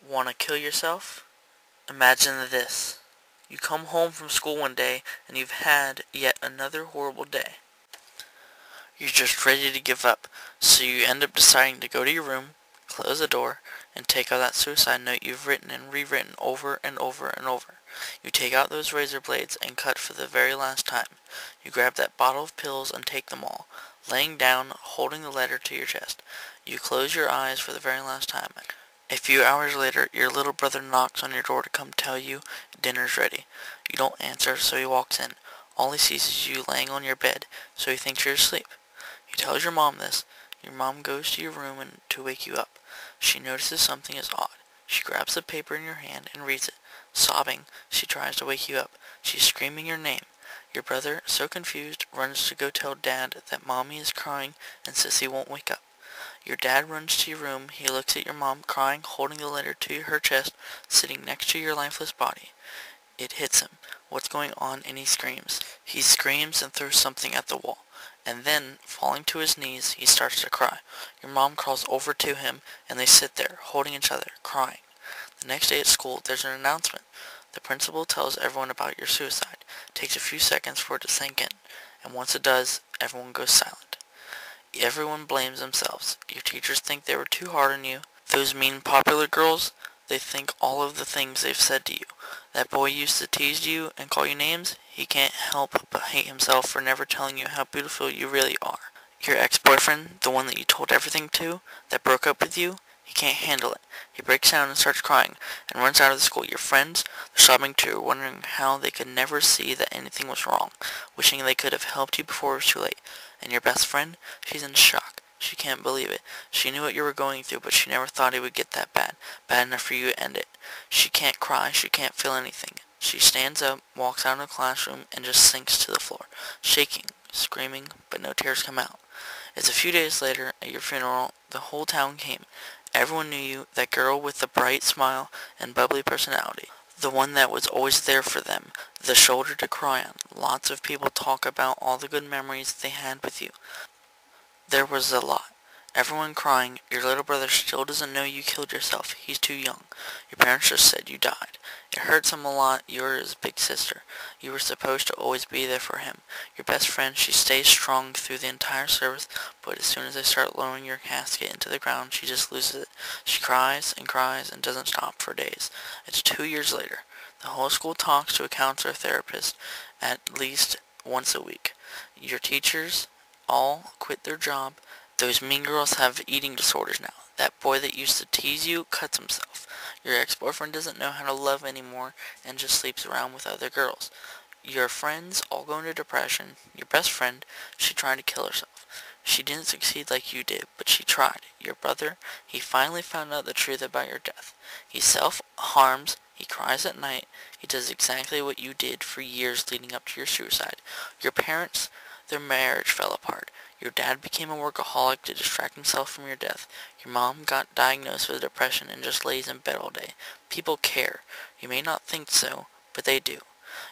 Want to kill yourself? Imagine this. You come home from school one day and you've had yet another horrible day. You're just ready to give up, so you end up deciding to go to your room, close the door, and take out that suicide note you've written and rewritten over and over and over. You take out those razor blades and cut for the very last time. You grab that bottle of pills and take them all, laying down, holding the letter to your chest. You close your eyes for the very last time. A few hours later, your little brother knocks on your door to come tell you dinner's ready. You don't answer, so he walks in. All he sees is you laying on your bed, so he thinks you're asleep. He tells your mom this. Your mom goes to your room to wake you up. She notices something is odd. She grabs the paper in your hand and reads it. Sobbing, she tries to wake you up. She's screaming your name. Your brother, so confused, runs to go tell Dad that Mommy is crying and Sissy won't wake up. Your dad runs to your room. He looks at your mom crying, holding the letter to her chest, sitting next to your lifeless body. It hits him. What's going on? And he screams. He screams and throws something at the wall. And then, falling to his knees, he starts to cry. Your mom crawls over to him, and they sit there, holding each other, crying. The next day at school, there's an announcement. The principal tells everyone about your suicide. It takes a few seconds for it to sink in, and once it does, everyone goes silent. Everyone blames themselves. Your teachers think they were too hard on you. Those mean popular girls, they think all of the things they've said to you. That boy used to tease you and call you names. He can't help but hate himself for never telling you how beautiful you really are. Your ex-boyfriend, the one that you told everything to, that broke up with you, he can't handle it. He breaks down and starts crying and runs out of the school. Your friends, they're sobbing too, wondering how they could never see that anything was wrong, wishing they could have helped you before it was too late. And your best friend, she's in shock. She can't believe it. She knew what you were going through, but she never thought it would get that bad. Bad enough for you to end it. She can't cry. She can't feel anything. She stands up, walks out of the classroom, and just sinks to the floor, shaking, screaming, but no tears come out. It's a few days later, at your funeral, the whole town came. Everyone knew you, that girl with the bright smile and bubbly personality. The one that was always there for them, the shoulder to cry on. Lots of people talk about all the good memories they had with you. There was a lot. Everyone crying. Your little brother still doesn't know you killed yourself. He's too young. Your parents just said you died. It hurts him a lot. You're his big sister. You were supposed to always be there for him. Your best friend, she stays strong through the entire service, but as soon as they start lowering your casket into the ground, she just loses it. She cries and doesn't stop for days. It's 2 years later. The whole school talks to a counselor therapist at least once a week. Your teachers all quit their job. Those mean girls have eating disorders now. That boy that used to tease you cuts himself. Your ex-boyfriend doesn't know how to love anymore and just sleeps around with other girls. Your friends all go into depression. Your best friend, she tried to kill herself. She didn't succeed like you did, but she tried. Your brother, he finally found out the truth about your death. He self-harms. He cries at night. He does exactly what you did for years leading up to your suicide. Your parents, their marriage fell apart. Your dad became a workaholic to distract himself from your death. Your mom got diagnosed with depression and just lays in bed all day. People care. You may not think so, but they do.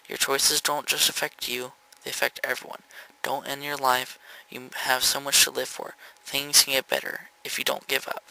Your choices don't just affect you, they affect everyone. Don't end your life. You have so much to live for. Things can get better if you don't give up.